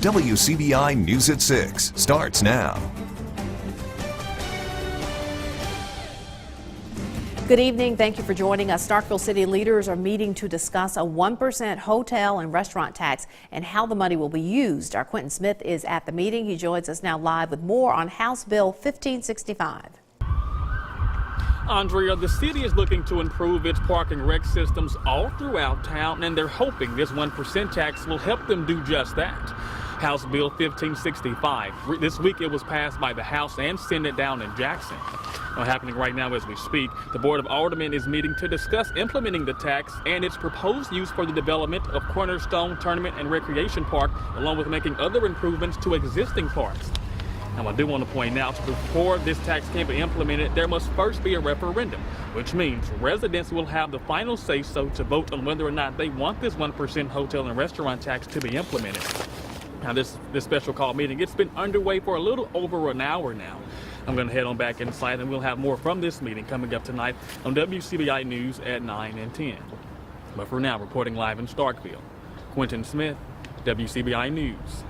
WCBI News at 6 starts now. Good evening. Thank you for joining us. Starkville City leaders are meeting to discuss a 1% hotel and restaurant tax and how the money will be used. Our Quentin Smith is at the meeting. He joins us now live with more on House Bill 1565. Andrea, the city is looking to improve its park and rec systems all throughout town, and they're hoping this 1% tax will help them do just that. House Bill 1565. This week it was passed by the House and Senate down in Jackson. Now, happening right now as we speak, the Board of Aldermen is meeting to discuss implementing the tax and its proposed use for the development of Cornerstone Tournament and Recreation Park, along with making other improvements to existing parks. Now, I do want to point out, before this tax can be implemented, there must first be a referendum, which means residents will have the final say-so to vote on whether or not they want this 1% hotel and restaurant tax to be implemented. Now, this special call meeting, it's been underway for a little over an hour now. I'm going to head on back inside, and we'll have more from this meeting coming up tonight on WCBI News at 9 and 10. But for now, reporting live in Starkville, Quentin Smith, WCBI News.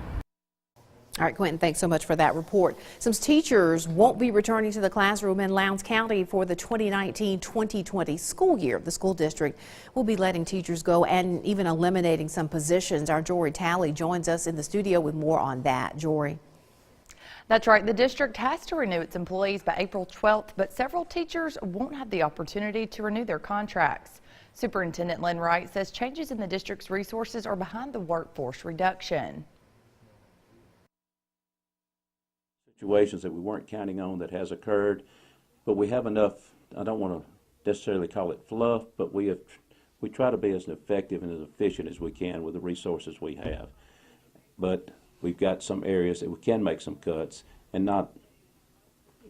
All right, Quentin, thanks so much for that report. Some teachers won't be returning to the classroom in Lowndes County for the 2019-2020 school year. The school district will be letting teachers go and even eliminating some positions. Our Jory Talley joins us in the studio with more on that. Jory. That's right. The district has to renew its employees by April 12th, but several teachers won't have the opportunity to renew their contracts. Superintendent Lynn Wright says changes in the district's resources are behind the workforce reduction. Situations that we weren't counting on that has occurred, but we have enough. I don't want to necessarily call it fluff, but we try to be as effective and as efficient as we can with the resources we have. But we've got some areas that we can make some cuts, and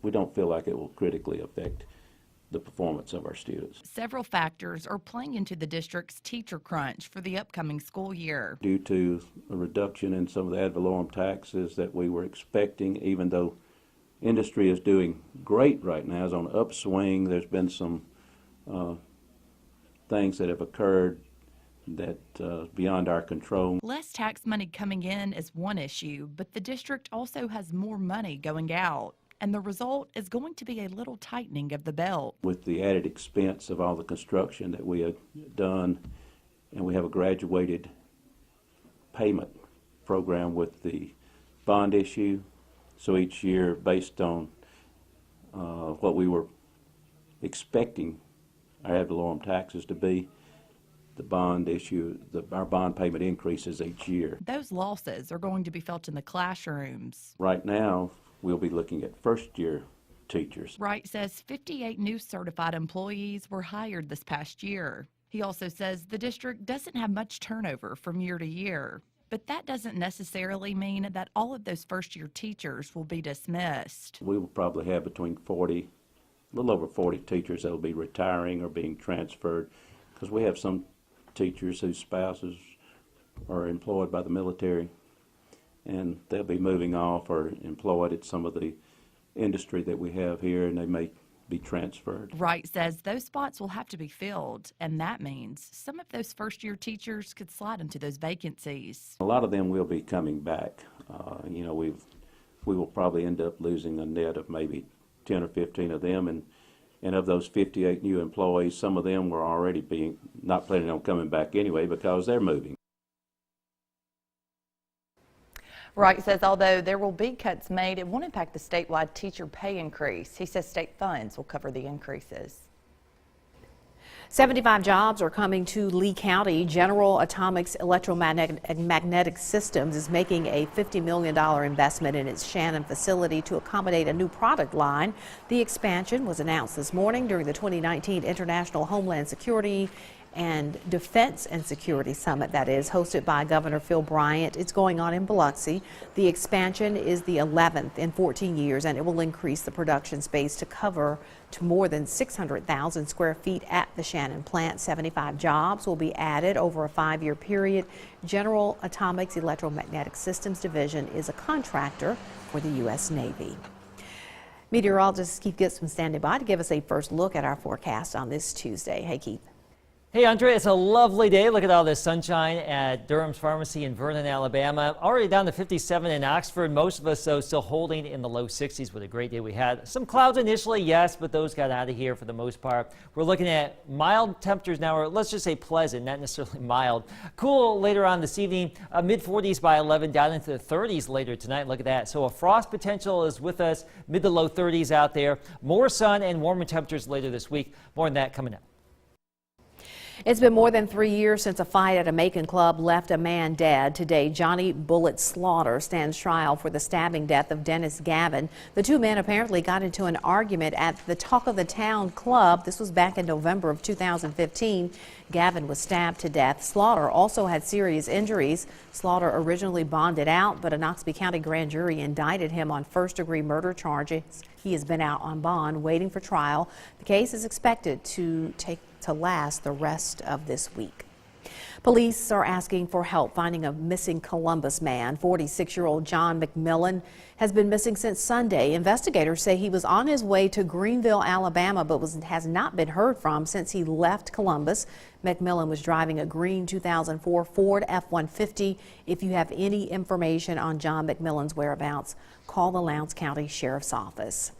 we don't feel like it will critically affect the performance of our students. Several factors are playing into the district's teacher crunch for the upcoming school year. Due to a reduction in some of the ad valorem taxes that we were expecting, even though industry is doing great right now, is on an upswing, there's been some things that have occurred that beyond our control. Less tax money coming in is one issue, but the district also has more money going out. And the result is going to be a little tightening of the belt. With the added expense of all the construction that we have done, and we have a graduated payment program with the bond issue. So each year, based on what we were expecting our ad valorem taxes to be, the bond issue, our bond payment increases each year. Those losses are going to be felt in the classrooms. Right now, we'll be looking at first-year teachers. Wright says 58 new certified employees were hired this past year. He also says the district doesn't have much turnover from year to year, but that doesn't necessarily mean that all of those first-year teachers will be dismissed. We will probably have between 40, a little over 40 teachers that will be retiring or being transferred, because we have some teachers whose spouses are employed by the military, and they'll be moving off or employed at some of the industry that we have here, and they may be transferred. Wright says those spots will have to be filled, and that means some of those first-year teachers could slide into those vacancies. A lot of them will be coming back. We will probably end up losing a net of maybe 10 or 15 of them, and of those 58 new employees, some of them were already not planning on coming back anyway because they're moving. Wright says although there will be cuts made, it won't impact the statewide teacher pay increase. He says state funds will cover the increases. 75 jobs are coming to Lee County. General Atomics Electromagnetic Systems is making a $50 million investment in its Shannon facility to accommodate a new product line. The expansion was announced this morning during the 2019 International Homeland Security and Defense and Security Summit, that is, hosted by Governor Phil Bryant. It's going on in Biloxi. The expansion is the 11th in 14 years, and it will increase the production space to cover to more than 600,000 square feet at the Shannon plant. 75 jobs will be added over a 5-year period. General Atomics Electromagnetic Systems Division is a contractor for the U.S. Navy. Meteorologist Keith Gibson standing by to give us a first look at our forecast on this Tuesday. Hey, Keith. Hey Andrea, it's a lovely day. Look at all this sunshine at Durham's Pharmacy in Vernon, Alabama. Already down to 57 in Oxford. Most of us, though, still holding in the low 60s. What a great day we had. Some clouds initially, yes, but those got out of here for the most part. We're looking at mild temperatures now, or let's just say pleasant, not necessarily mild. Cool later on this evening, mid-40s by 11, down into the 30s later tonight. Look at that. So a frost potential is with us, mid to low 30s out there. More sun and warmer temperatures later this week. More on that coming up. It's been more than 3 years since a fight at a Macon club left a man dead. Today, Johnny Bullet Slaughter stands trial for the stabbing death of Dennis Gavin. The two men apparently got into an argument at the Talk of the Town club. This was back in November of 2015. Gavin was stabbed to death. Slaughter also had serious injuries. Slaughter originally bonded out, but a Noxubee County grand jury indicted him on first-degree murder charges. He has been out on bond waiting for trial. The case is expected to last the rest of this week. Police are asking for help finding a missing Columbus man. 46-year-old John McMillan has been missing since Sunday. Investigators say he was on his way to Greenville, Alabama, but has not been heard from since he left Columbus. McMillan was driving a green 2004 Ford F-150. If you have any information on John McMillan's whereabouts, call the Lowndes County Sheriff's Office.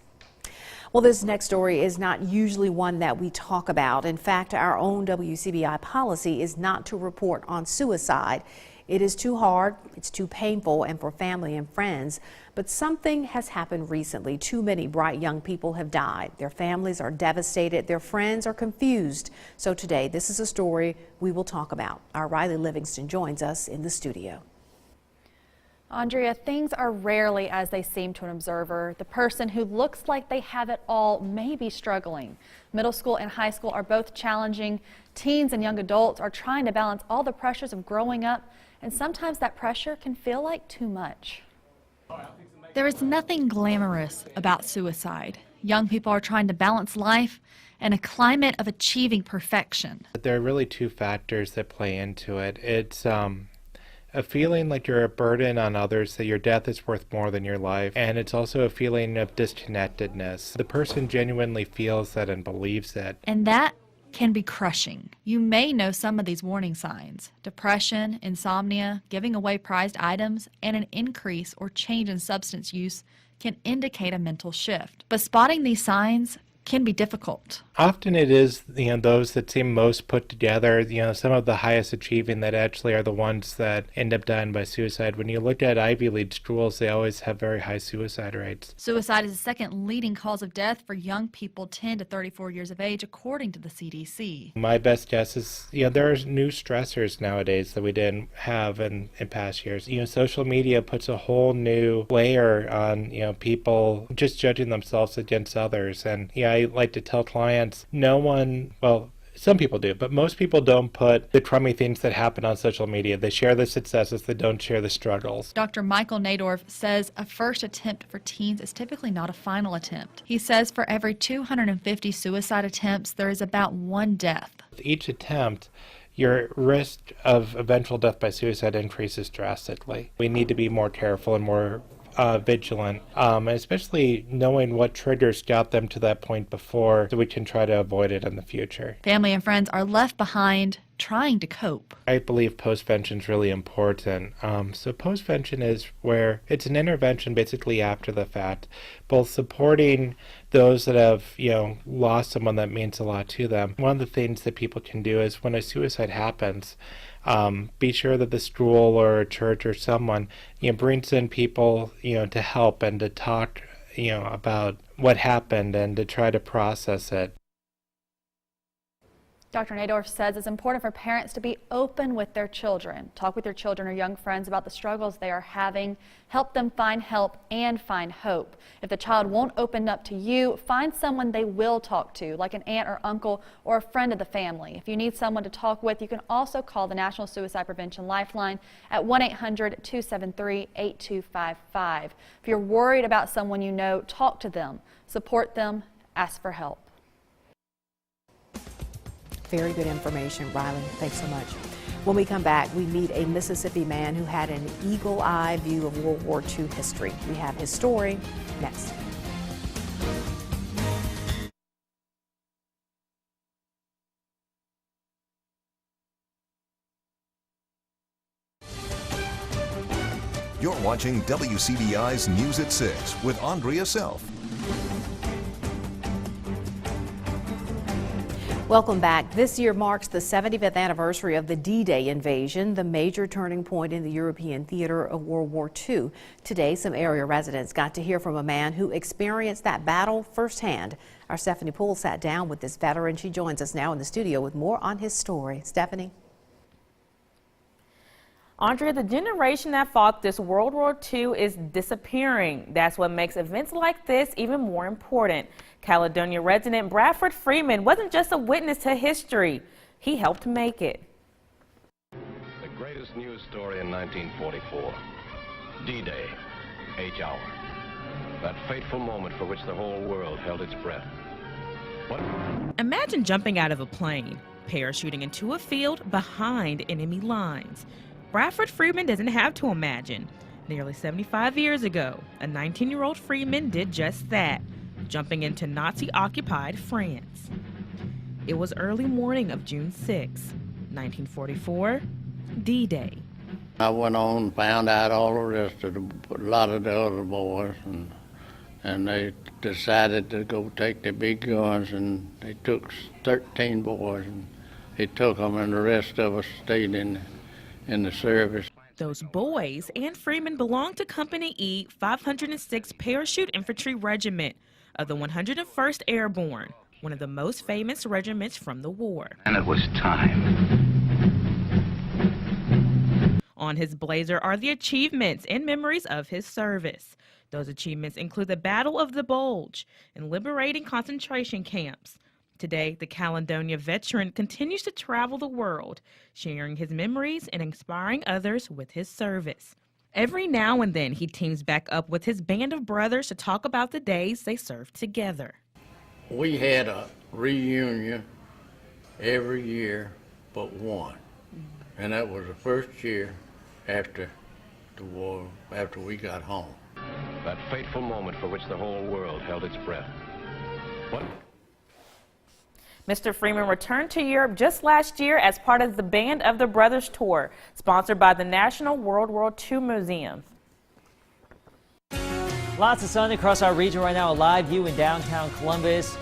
Well, this next story is not usually one that we talk about. In fact, our own WCBI policy is not to report on suicide. It is too hard, it's too painful, and for family and friends. But something has happened recently. Too many bright young people have died. Their families are devastated. Their friends are confused. So today, this is a story we will talk about. Our Riley Livingston joins us in the studio. Andrea, things are rarely as they seem to an observer. The person who looks like they have it all may be struggling. Middle school and high school are both challenging. Teens and young adults are trying to balance all the pressures of growing up, and sometimes that pressure can feel like too much. There is nothing glamorous about suicide. Young people are trying to balance life and a climate of achieving perfection. There are really two factors that play into it. It's a feeling like you're a burden on others, that your death is worth more than your life, and it's also a feeling of disconnectedness. The person genuinely feels that and believes it. And that can be crushing. You may know some of these warning signs: depression, insomnia, giving away prized items, and an increase or change in substance use can indicate a mental shift. But spotting these signs can be difficult. Often it is, those that seem most put together, some of the highest achieving that actually are the ones that end up dying by suicide. When you look at Ivy League schools, they always have very high suicide rates. Suicide is the second leading cause of death for young people 10 to 34 years of age, according to the CDC. My best guess is, there are new stressors nowadays that we didn't have in past years. Social media puts a whole new layer on, people just judging themselves against others. And I like to tell clients, some people do, but most people don't put the crummy things that happen on social media. They share the successes, they don't share the struggles. Dr. Michael Nadorf says a first attempt for teens is typically not a final attempt. He says for every 250 suicide attempts, there is about one death. With each attempt, your risk of eventual death by suicide increases drastically. We need to be more careful and more vigilant, especially knowing what triggers got them to that point before, so we can try to avoid it in the future. Family and friends are left behind trying to cope. I believe postvention is really important. So postvention is where it's an intervention basically after the fact, both supporting those that have, lost someone that means a lot to them. One of the things that people can do is when a suicide happens, be sure that the school or a church or someone, brings in people, to help and to talk, about what happened and to try to process it. Dr. Nadorf says it's important for parents to be open with their children. Talk with your children or young friends about the struggles they are having. Help them find help and find hope. If the child won't open up to you, find someone they will talk to, like an aunt or uncle or a friend of the family. If you need someone to talk with, you can also call the National Suicide Prevention Lifeline at 1-800-273-8255. If you're worried about someone you know, talk to them, support them, ask for help. Very good information, Riley. Thanks so much. When we come back, we meet a Mississippi man who had an eagle-eye view of World War II history. We have his story next. You're watching WCBI's News at 6 with Andrea Self. Welcome back. This year marks the 75th anniversary of the D-Day invasion, the major turning point in the European theater of World War II. Today, some area residents got to hear from a man who experienced that battle firsthand. Our Stephanie Poole sat down with this veteran. She joins us now in the studio with more on his story. Stephanie? Andrea, the generation that fought this World War II is disappearing. That's what makes events like this even more important. Caledonia resident Bradford Freeman wasn't just a witness to history. He helped make it. The greatest news story in 1944. D-Day, H-hour. That fateful moment for which the whole world held its breath. Imagine jumping out of a plane, parachuting into a field behind enemy lines. Bradford Freeman doesn't have to imagine. Nearly 75 years ago, a 19-year-old Freeman did just that, jumping into Nazi-occupied France. It was early morning of June 6, 1944, D-Day. I went on and found out all the rest of a lot of the other boys, and they decided to go take their big guns, and they took 13 boys, and they took them, and the rest of us stayed in the service. Those boys and Freeman belonged to Company E, 506 Parachute Infantry Regiment of the 101st Airborne, one of the most famous regiments from the war. And it was time. On his blazer are the achievements and memories of his service. Those achievements include the Battle of the Bulge and liberating concentration camps. Today, the Caledonia veteran continues to travel the world, sharing his memories and inspiring others with his service. Every now and then, he teams back up with his band of brothers to talk about the days they served together. We had a reunion every year but one, and that was the first year after the war, after we got home. That fateful moment for which the whole world held its breath. What? Mr. Freeman returned to Europe just last year as part of the Band of the Brothers tour, sponsored by the National World War II Museum. Lots of sun across our region right now, a live view in downtown Columbus.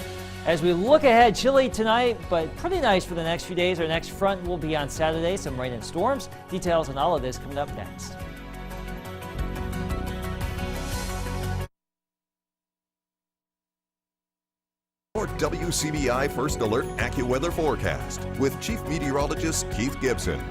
As we look ahead, chilly tonight, but pretty nice for the next few days. Our next front will be on Saturday, some rain and storms. Details on all of this coming up next. Your WCBI First Alert AccuWeather forecast with Chief Meteorologist Keith Gibson.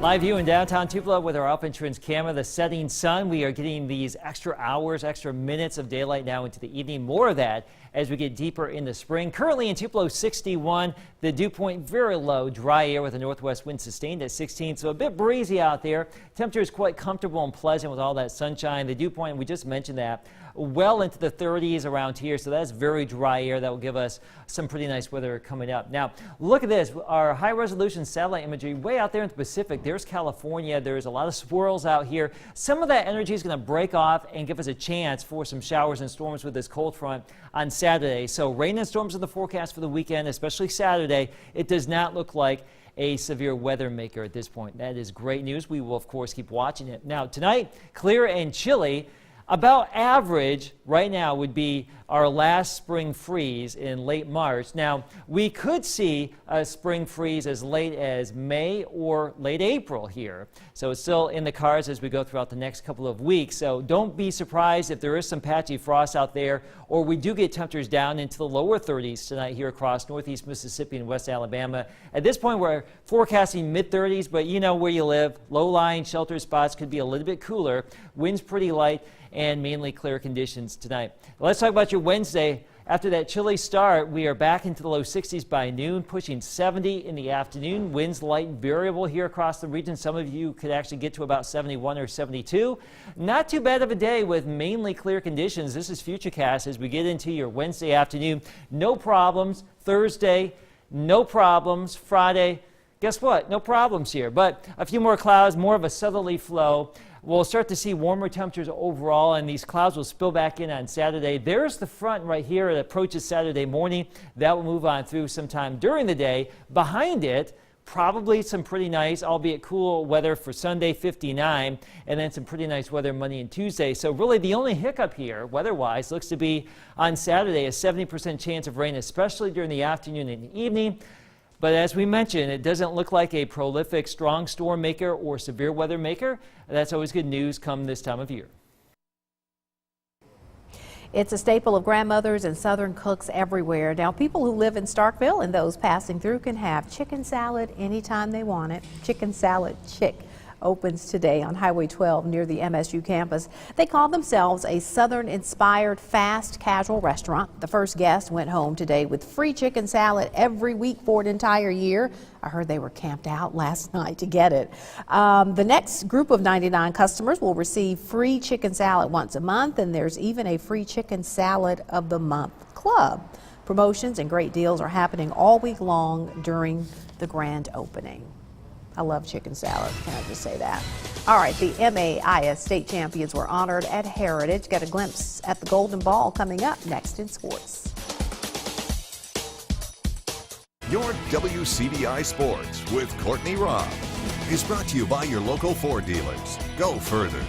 Live view in downtown Tupelo with our up entrance camera, the setting sun. We are getting these extra hours, extra minutes of daylight now into the evening. More of that as we get deeper in the spring. Currently in Tupelo, 61. The dew point very low, dry air with a northwest wind sustained at 16. So a bit breezy out there. Temperature is quite comfortable and pleasant with all that sunshine. The dew point, we just mentioned that, well into the 30s around here. So that's very dry air. That will give us some pretty nice weather coming up. Now, look at this. Our high resolution satellite imagery way out there in the Pacific. There's California. There's a lot of swirls out here. Some of that energy is going to break off and give us a chance for some showers and storms with this cold front on Saturday. So rain and storms in the forecast for the weekend, especially Saturday. It does not look like a severe weather maker at this point. That is great news. We will, of course, keep watching it. Now, tonight, clear and chilly. About average right now would be our last spring freeze in late March. Now, we could see a spring freeze as late as May or late April here. So it's still in the cards as we go throughout the next couple of weeks. So don't be surprised if there is some patchy frost out there, or we do get temperatures down into the lower 30s tonight here across northeast Mississippi and west Alabama. At this point, we're forecasting mid-30s, but you know where you live. Low-lying shelter spots could be a little bit cooler. Winds pretty light and mainly clear conditions tonight. Let's talk about your Wednesday. After that chilly start, we are back into the low 60s by noon, pushing 70 in the afternoon. Winds light and variable here across the region. Some of you could actually get to about 71 or 72. Not too bad of a day with mainly clear conditions. This is Futurecast as we get into your Wednesday afternoon. No problems. Thursday, no problems. Friday, guess what? No problems here, but a few more clouds, more of a southerly flow. We'll start to see warmer temperatures overall, and these clouds will spill back in on Saturday. There's the front right here. It approaches Saturday morning. That will move on through sometime during the day. Behind it, Probably some pretty nice, albeit cool weather for Sunday, 59, and then some pretty nice weather Monday and Tuesday. So really the only hiccup here, weather-wise, looks to be on Saturday, a 70% chance of rain, especially during the afternoon and evening. But as we mentioned, it doesn't look like a prolific strong storm maker or severe weather maker. That's always good news come this time of year. It's a staple of grandmothers and Southern cooks everywhere. Now, people who live in Starkville and those passing through can have chicken salad anytime they want it. Chicken Salad Chick opens today on Highway 12 near the MSU campus. They call themselves a Southern-inspired fast casual restaurant. The first guest went home today with free chicken salad every week for an entire year. I heard they were camped out last night to get it. The next group of 99 customers will receive free chicken salad once a month, and there's even a free chicken salad of the month club. Promotions and great deals are happening all week long during the grand opening. I love chicken salad, can I just say that? All right, the MAIS state champions were honored at Heritage. Get a glimpse at the Golden Ball coming up next in sports. Your WCBI Sports with Courtney Robb is brought to you by your local Ford dealers. Go further.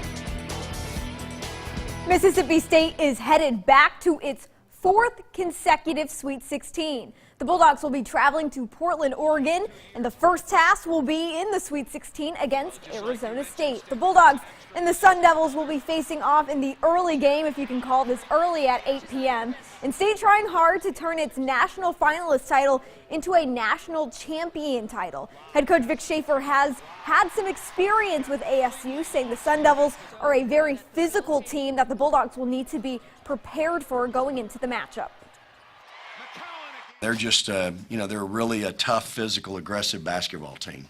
Mississippi State is headed back to its fourth consecutive Sweet 16. The Bulldogs will be traveling to Portland, Oregon, and the first task will be in the Sweet 16 against Arizona State. The Bulldogs and the Sun Devils will be facing off in the early game, if you can call this early, at 8 p.m. And State trying hard to turn its national finalist title into a national champion title. Head coach Vic Schaefer has had some experience with ASU, saying the Sun Devils are a very physical team that the Bulldogs will need to be prepared for going into the matchup. They're just, they're really a tough, physical, aggressive basketball team.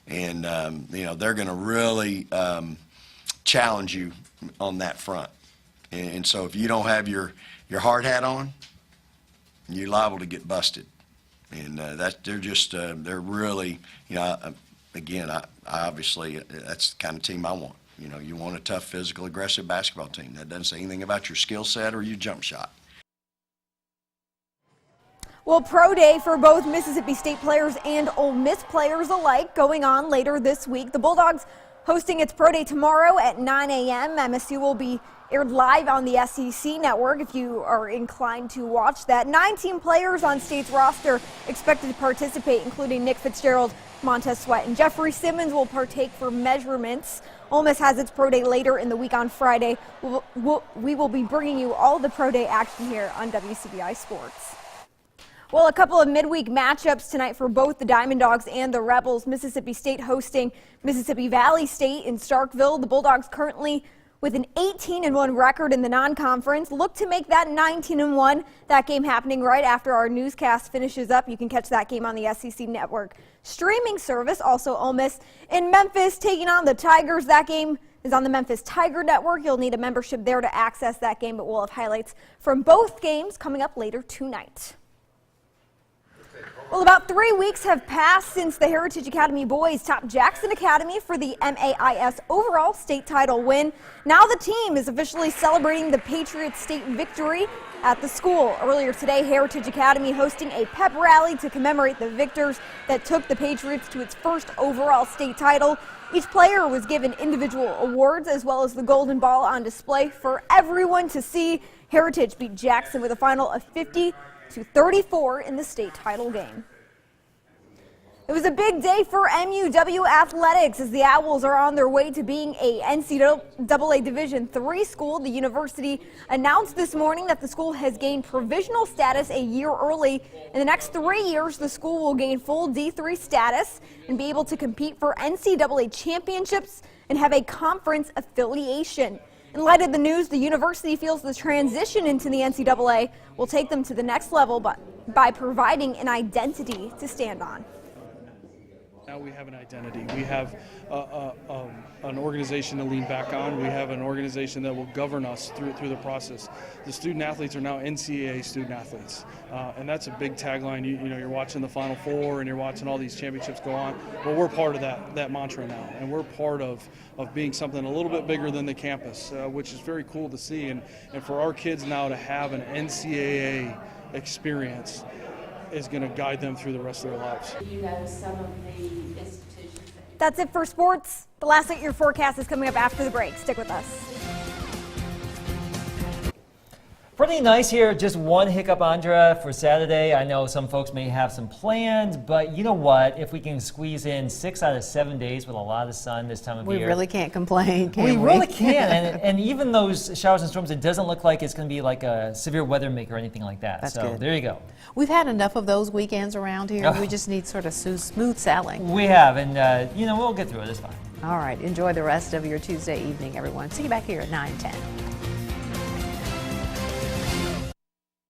And, they're going to really challenge you on that front. And so if you don't have your hard hat on, you're liable to get busted. And they're really, again, I obviously, that's the kind of team I want. You want a tough, physical, aggressive basketball team. That doesn't say anything about your skill set or your jump shot. Well, Pro Day for both Mississippi State players and Ole Miss players alike going on later this week. The Bulldogs hosting its Pro Day tomorrow at 9 a.m. MSU will be aired live on the SEC network if you are inclined to watch that. 19 players on State's roster expected to participate, including Nick Fitzgerald, Montez Sweat, and Jeffrey Simmons will partake for measurements. Ole Miss has its Pro Day later in the week on Friday. We will be bringing you all the Pro Day action here on WCBI Sports. Well, a couple of midweek matchups tonight for both the Diamond Dogs and the Rebels. Mississippi State hosting Mississippi Valley State in Starkville. The Bulldogs currently with an 18-1 record in the non-conference. Look to make that 19-1. That game happening right after our newscast finishes up. You can catch that game on the SEC Network streaming service. Also, Ole Miss in Memphis taking on the Tigers. That game is on the Memphis Tiger Network. You'll need a membership there to access that game, but we'll have highlights from both games coming up later tonight. Well, about 3 weeks have passed since the Heritage Academy boys topped Jackson Academy for the MAIS overall state title win. Now the team is officially celebrating the Patriots state victory at the school. Earlier today, Heritage Academy hosting a pep rally to commemorate the victors that took the Patriots to its first overall state title. Each player was given individual awards as well as the Golden Ball on display for everyone to see. Heritage beat Jackson with a final of 50-34 in the state title game. It was a big day for MUW athletics as the Owls are on their way to being a NCAA Division III school. The university announced this morning that the school has gained provisional status a year early. In the next 3 years, the school will gain full D3 status and be able to compete for NCAA championships and have a conference affiliation. In light of the news, the university feels the transition into the NCAA will take them to the next level by providing an identity to stand on. Now we have an identity. We have an organization to lean back on. We have an organization that will govern us through the process. The student athletes are now NCAA student athletes, and that's a big tagline. You're watching the Final Four and you're watching all these championships go on. Well, we're part of that mantra now, and we're part of being something a little bit bigger than the campus, which is very cool to see. And for our kids now to have an NCAA experience, is going to guide them through the rest of their lives. You know some of the institutions. That's it for sports. The last at your forecast is coming up after the break. Stick with us. Pretty nice here. Just one hiccup, Andra, for Saturday. I know some folks may have some plans, but you know what? If we can squeeze in 6 out of 7 days with a lot of sun this time of year. We really can't complain, can we? We really can. and even those showers and storms, it doesn't look like it's going to be like a severe weather maker or anything like that. That's so good. There you go. We've had enough of those weekends around here. Oh. We just need sort of smooth sailing. We have, and we'll get through it. It's fine. All right. Enjoy the rest of your Tuesday evening, everyone. See you back here at 9:10.